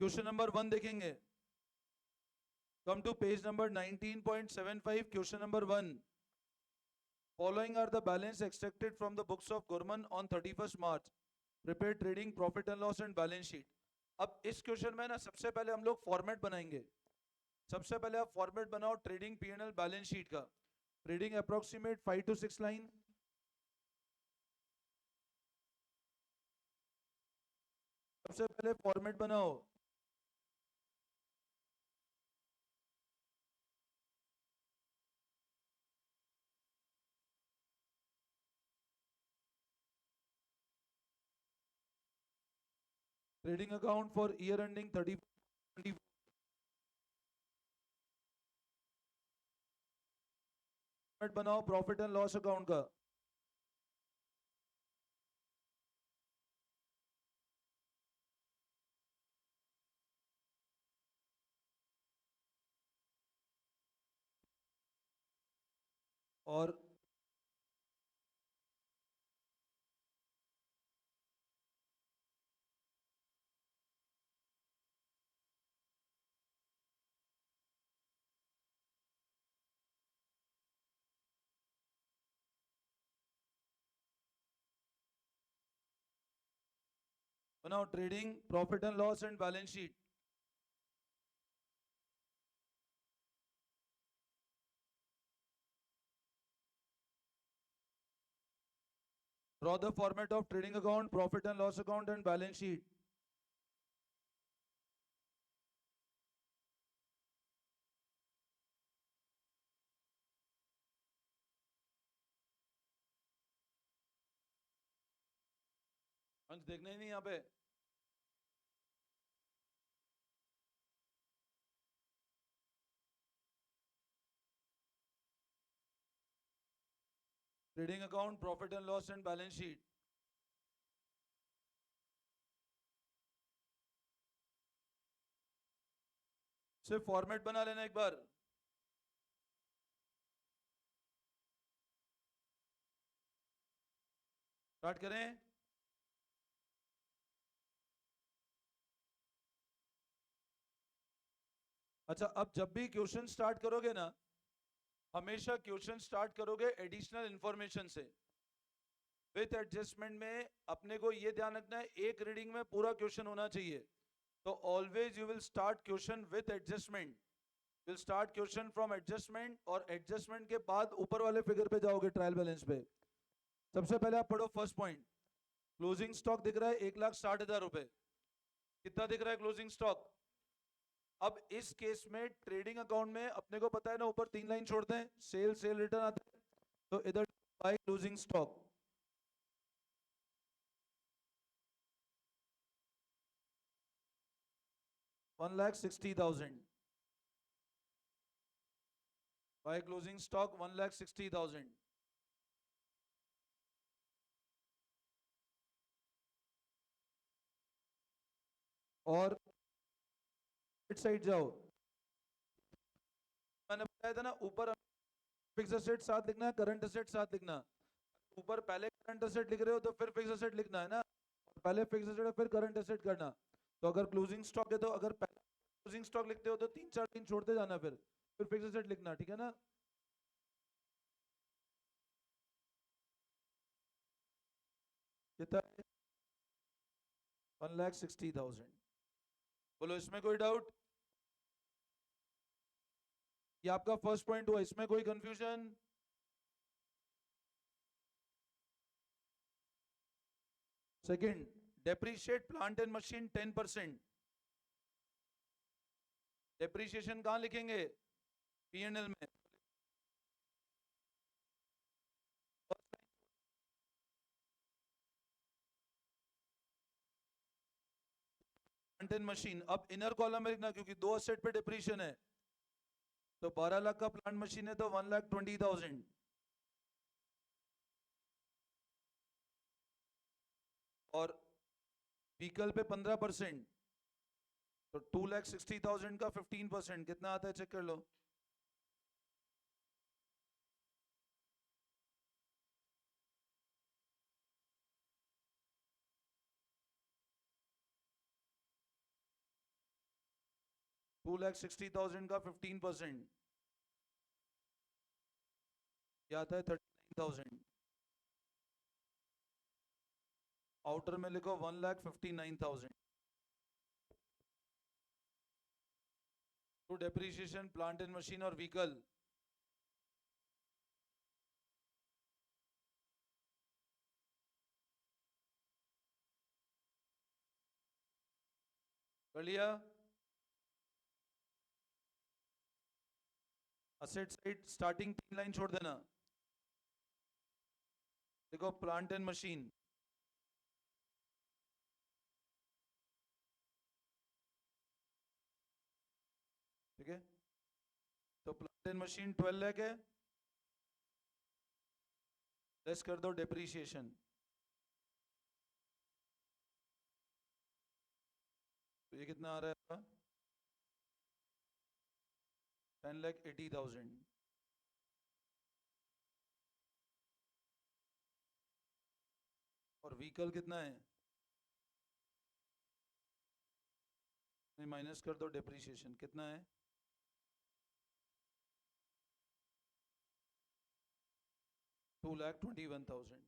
Question number 1 देखेंगे। Come to page number 19.75, question number 1। Following are the balance extracted from the books of Gorman on 31st March. Prepare trading profit and loss and balance sheet. अब इस question में ना सबसे पहले हम लोग format बनाएंगे। सबसे पहले आप फॉर्मेट बनाओ ट्रेडिंग पीएनएल बैलेंस शीट का। Trading approximate 5 to 6 line. सबसे पहले फॉर्मेट बनाओ। Trading account for year ending 30 format बनाओ प्रॉफिट एंड लॉस अकाउंट का। और बनाओ trading profit and loss and balance sheet. Draw the format of trading account profit and loss account and balance sheet. अंश देखना ही नहीं यहाँ पे। Trading account profit and loss and balance sheet. सिर्फ format बना लेना एक बार। स्टार्ट करें। अच्छा, अब जब भी क्वेश्चन स्टार्ट करोगे ना, हमेशा क्वेश्चन स्टार्ट करोगे एडिशनल इंफॉर्मेशन से। विथ एडजस्टमेंट में अपने को यह ध्यान रखना है एक रीडिंग में पूरा क्वेश्चन होना चाहिए। तो always you will start question with adjustment. Will start question from adjustment और एडजस्टमेंट के बाद ऊपर वाले फिगर पे जाओगे ट्रायल बैलेंस पे। सबसे पहले आप पढ़ो फर्स्ट पॉइंट। क्लोजिंग स्टॉक दिख रहा है 1,60,000 रुपए। कितना दिख रहा है क्लोजिंग स्टॉक? अब इस केस में ट्रेडिंग अकाउंट में अपने को पता है ना, ऊपर 3 लाइन छोड़ते हैं, सेल सेल रिटर्न आता है। तो इधर by closing stock 1,60,000। By closing stock 1,60,000। और साइड जाओ। मैंने बताया था ना, ऊपर फिक्स असेट साथ लिखना है, करंट असेट साथ लिखना। ऊपर पहले करंट असेट लिख रहे हो तो फिर फिक्स असेट लिखना है ना। पहले फिक्स असेट फिर करंट असेट करना। तो अगर क्लोजिंग स्टॉक है तो अगर पहले क्लोजिंग स्टॉक लिखते हो तो 3-4 दिन छोड़ते जाना, फिर फिक्स असेट लिखना, ठीक है ना। कितना? 1,60,000। बोलो इसमें कोई डाउट? ये आपका फर्स्ट पॉइंट हुआ, इसमें कोई confusion? Second, depreciate plant and machine 10%। Depreciation कहां लिखेंगे? पीएनएल में। प्लांट एंड मशीन, अब इनर कॉलम में लिखना क्योंकि दो असेट पे डिप्रीशिएशन है। तो 12 लाख का प्लांट मशीन है तो 1,20,000। और व्हीकल पे 15%। तो 2,60,000 का 15% कितना आता है चेक कर लो। 2,60,000 का 15% क्या आता है? 39,000। आउटर में लिखो 1,59,000। To depreciation plant and machine और व्हीकल, कर लिया? असेट साइड स्टार्टिंग 3 लाइन छोड़ देना। देखो प्लांट एंड मशीन, ठीक है? तो प्लांट एंड मशीन 12 लाख है, लेस कर दो डेप्रिसिएशन। तो ये कितना आ रहा है आपका? 10,80,000। और व्हीकल कितना है? नहीं, माइनस कर दो डेप्रिसिएशन, कितना है? 2,21,000।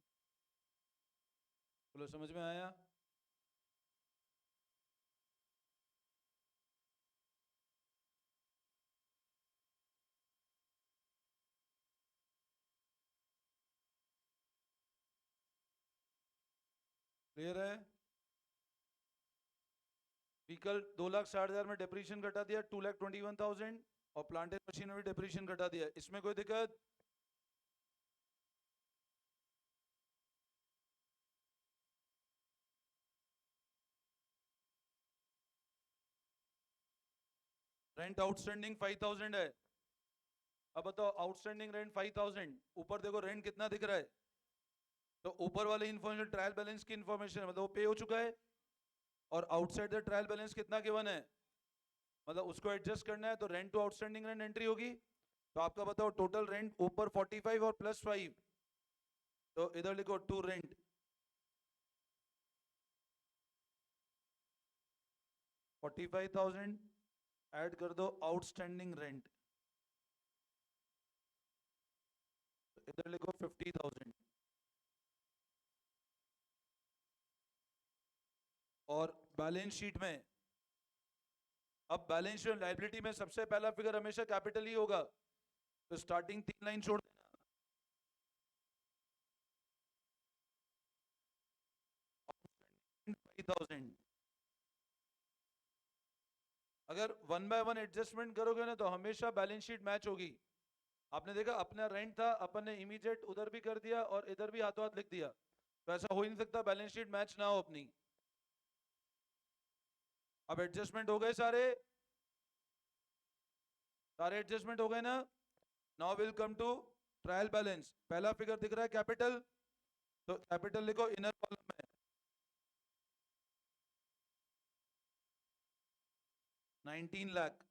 बोलो समझ में आया? क्लियर है? व्हीकल 2,60,000 में डेप्रिसिएशन घटा दिया, 2,21,000। और प्लांट एंड मशीन में भी डेप्रिसिएशन घटा दिया, इसमें कोई दिक्कत? रेंट आउटस्टैंडिंग 5,000 है। अब बताओ, आउटस्टैंडिंग रेंट 5,000, ऊपर देखो रेंट कितना दिख रहा है। तो ऊपर वाले इन्फॉर्मेशन ट्रायल बैलेंस की इन्फॉर्मेशन है, मतलब वो पे हो चुका है। और आउटसाइड द ट्रायल बैलेंस कितना गिवन है, मतलब उसको एडजस्ट करना है। तो rent to outstanding rent entry होगी। तो आपका बताओ टोटल रेंट ऊपर 45 और प्लस 5, तो इधर लिखो टू रेंट। 45,000 ऐड कर दो आउटस्टैंडिंग रेंट, इधर लिखो 50,000। और बैलेंस शीट में, अब बैलेंस शीट लाइबिलिटी में सबसे पहला फिगर हमेशा कैपिटल ही होगा। तो स्टार्टिंग 3 लाइन छोड़ देना। 5,000। अगर वन बाय वन एडजस्टमेंट करोगे ना तो हमेशा बैलेंस शीट मैच होगी। आपने देखा अपना रेंट था, अपन ने इमीडिएट उधर भी कर दिया और इधर भी हाथों हाथ लिख दिया, तो ऐसा हो ही नहीं सकता बैलेंस शीट मैच ना हो अपनी। अब एडजस्टमेंट हो गए सारे? सारे एडजस्टमेंट हो गए ना? Now will come to trial balance. पहला फिगर दिख रहा है कैपिटल, तो कैपिटल लिखो इनर कॉलम में 19 लाख।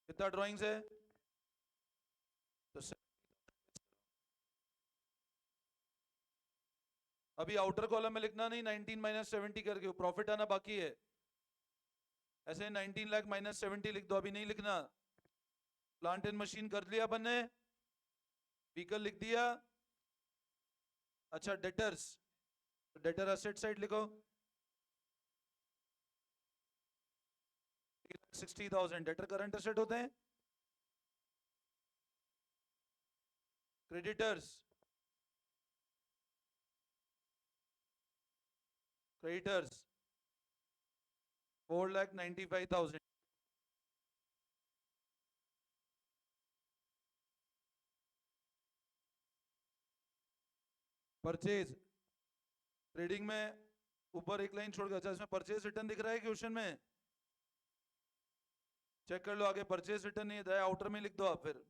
कितना ड्राइंग्स है? तो अभी आउटर कॉलम में लिखना नहीं, 19 माइनस 70 करके प्रॉफिट आना बाकी है। ऐसे 19 लाख माइनस 70 लिख दो, अभी नहीं लिखना। प्लांट एंड मशीन कर लिया अपन ने, व्हीकल लिख दिया। अच्छा डेटर्स, डेटर असेट साइड लिखो 60,000। डेटर करंट असेट होते हैं। Creditors, creditors 4,95,000। परचेज, ट्रेडिंग में ऊपर एक लाइन छोड़ गया। अच्छा इसमें परचेज रिटर्न दिख रहा है क्वेश्चन में, चेक कर लो आगे। परचेज रिटर्न नहीं है, आउटर में लिख दो आप फिर।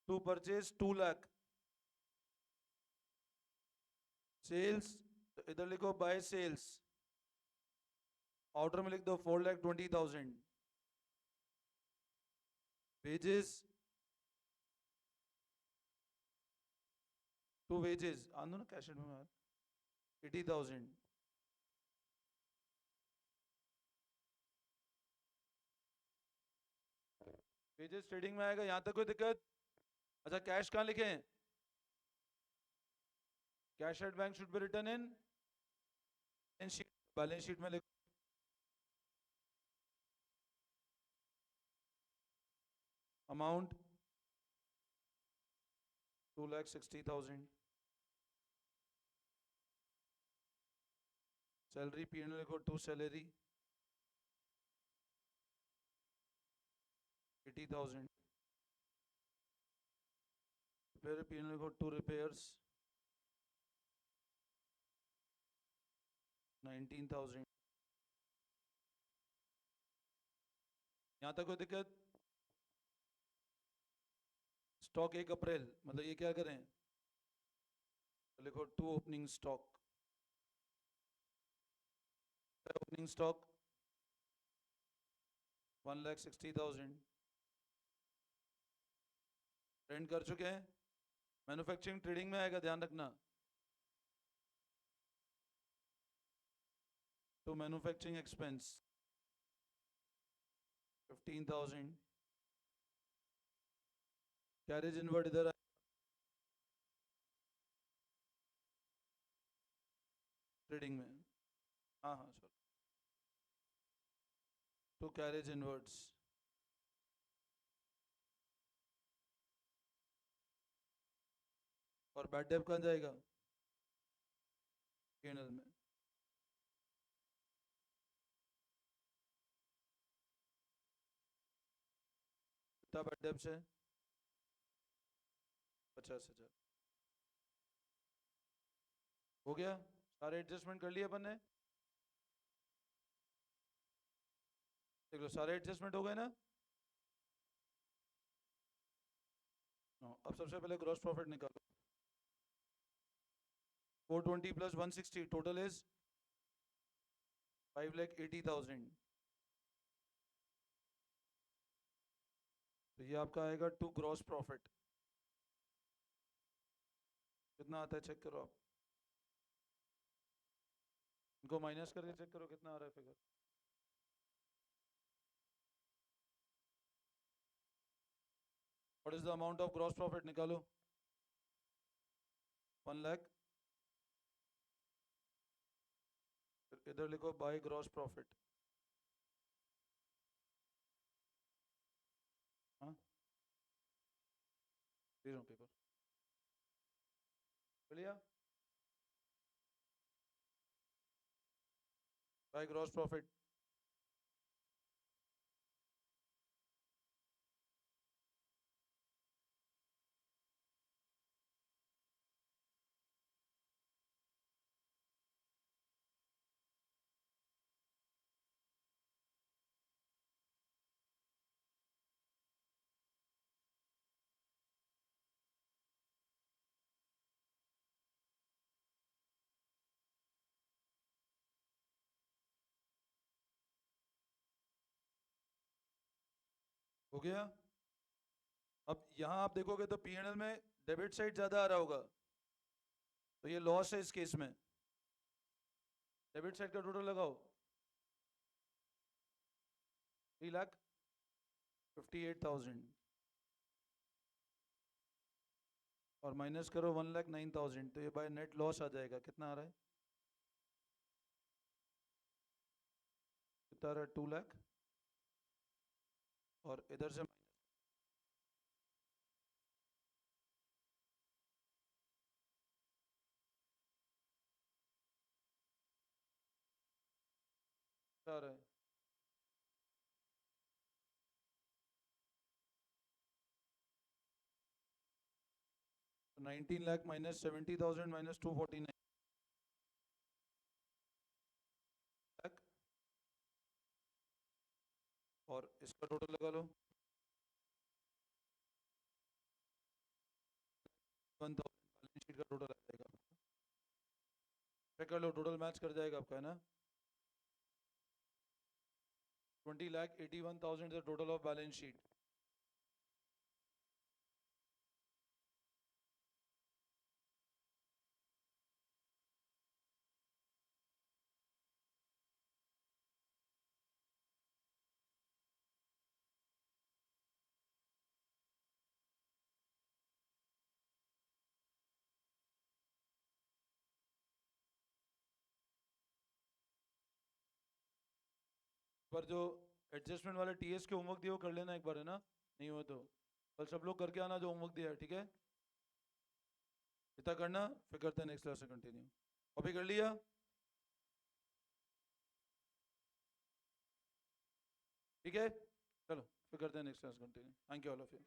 To purchase 2 lakh. सेल्स, तो इधर लिखो बाय सेल्स। आउटर में लिख दो 4,20,000। वेजेस टू वेजेस आंदो ना कैश में 80,000। वेजेस ट्रेडिंग में आएगा, यहां तक कोई दिक्कत? अच्छा कैश कहाँ लिखे हैं? Cash at bank should be written in balance sheet में लिखो। अमाउंट 2,60,000। सैलरी पीएनएल लिखो, टू सैलरी 80,000। फिर पीएनएल लिखो, टू रिपेयर्स 19,000। यहाँ तक कोई दिक्कत? स्टॉक 1 अप्रैल, मतलब ये क्या करें? तो लिखो to opening stock. Opening stock 1,60,000। ट्रेंड कर चुके हैं। मैन्युफैक्चरिंग ट्रेडिंग में आएगा, ध्यान रखना। तो मैन्युफैक्चरिंग एक्सपेंस 15,000। कैरेज इनवर्ड इधर ट्रेडिंग में। हाँ हाँ सर, टू कैरेज इनवर्ड्स। और बैड डेप कहाँ जाएगा? पीएनएल में। कितना बैड डेप से? 50,000। हो गया? सारे एडजस्टमेंट कर लिए अपन ने? देख लो सारे एडजस्टमेंट हो गए ना? हाँ, अब सबसे पहले ग्रॉस प्रॉफिट निकालो। 420 प्लस 160 टोटल इज 5,80,000। तो ये आपका आएगा टू ग्रॉस प्रॉफिट। कितना आता है चेक करो आप, इनको माइनस करके चेक करो कितना आ रहा है figure. What is the amount of gross profit? निकालो। 1 लाख। इधर लिखो बाय ग्रॉस प्रॉफिट। हाँ दे रहा हूँ पेपर, चलिए। बाय ग्रॉस प्रॉफिट हो गया। अब यहाँ आप देखोगे तो पीएनएल में डेबिट साइड ज्यादा आ रहा होगा, तो ये लॉस है इस केस में। डेबिट साइड का टोटल लगाओ 3,58,000 और माइनस करो 1,09,000, तो ये बाय नेट लॉस आ जाएगा। कितना आ रहा है? कितना आ रहा है? 2 लाख। और इधर से कितना आ रहा है? 19 लाख माइनस 70,000 माइनस 249 लाख। और इसका टोटल लगा लो 1,000। बैलेंस शीट का टोटल आ जाएगा। चेक कर लो, टोटल मैच कर जाएगा आपका, है ना? 20,81,000 is the total of balance sheet. पर जो एडजस्टमेंट वाले टीएस के होमवर्क दिए वो कर लेना एक बार, है ना? नहीं हो तो कल सब लोग करके आना जो होमवर्क दिया है, ठीक है? इतना करना, फिर करते हैं नेक्स्ट क्लास से कंटिन्यू। कॉपी कर लिया? ठीक है, चलो फिर करते हैं next class continue. Thank you all of you.